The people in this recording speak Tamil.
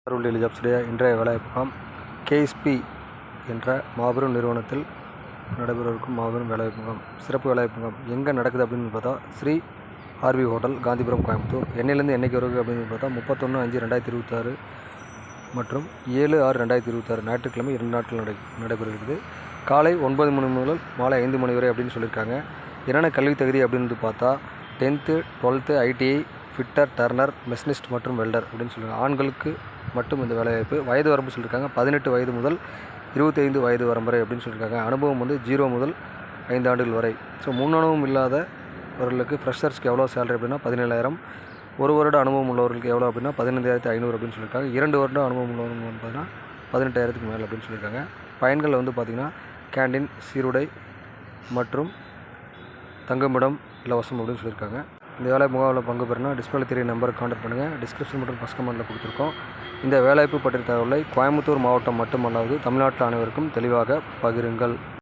ரூல் டெய்லி ஜாப்ஸுடைய இன்றைய வேலைவாய்ப்பு கேஎஸ்பி என்ற மாபெரும் நிறுவனத்தில் நடைபெறவிருக்கும் மாபெரும் வேலைவாய்ப்பு முகாம், சிறப்பு வேலைவாய்ப்பு முகாம் எங்கே நடக்குது அப்படின்னு பார்த்தா ஸ்ரீ ஆர்வி ஹோட்டல், காந்திபுரம், கோயம்புத்தூர். என்னையிலேருந்து என்னைக்கு வருது அப்படின்னு பார்த்தா 31/5/2026 மற்றும் 7/6/2026 ஞாயிற்றுக்கிழமை 2 நாட்கள் நடைபெறுகிறது. காலை 9 மணி முதல் மாலை 5 மணி வரை அப்படின்னு சொல்லியிருக்காங்க. என்னென்ன கல்வி தகுதி அப்படின்னு பார்த்தா 10th 12th ITI, fitter, turner, machinist மற்றும் வெல்டர் அப்படின்னு சொல்லுவாங்க. ஆண்களுக்கு மட்டும் இந்த வேலைவாய்ப்பு. வயது வரம்பு சொல்லியிருக்காங்க 18 வயது முதல் 25 வயது வரை அப்படின்னு சொல்லியிருக்காங்க. அனுபவம் 0 முதல் 5 ஆண்டுகள் வரை. ஸோ முன் அனுபவம் இல்லாதவர்களுக்கு ஃப்ரெஷர்ஸ்க்கு எவ்வளோ சேலரி அப்படின்னா 17,000. 1 வருட அனுபவம் உள்ளவர்களுக்கு எவ்வளோ அப்படின்னா 15,500 அப்படின்னு சொல்லியிருக்காங்க. 2 வருட அனுபவம் உள்ளவங்க பார்த்தீங்கன்னா 18,000க்கு மேலே அப்படின்னு சொல்லியிருக்காங்க. பயன்கள் பார்த்திங்கன்னா கேண்டீன், சீருடை மற்றும் தங்குமிடம் இலவசம் அப்படின்னு சொல்லியிருக்காங்க. இந்த வேலை முகாமில் பங்கு பெறணும். டிஸ்பிளே தெரிய நம்பருக்கு கான்டாக்ட் பண்ணுங்கள். டிஸ்கிரிப்ஷன் மற்றும் ஃபஸ்ட் கமெண்ட்டில் கொடுத்துருக்கோம். இந்த வேலைவாய்ப்பு பற்றிய தகவலை கோயம்புத்தூர் மாவட்டம் மட்டுமல்லாது தமிழ்நாட்டில் அனைவருக்கும் தெளிவாக பகிருங்கள்.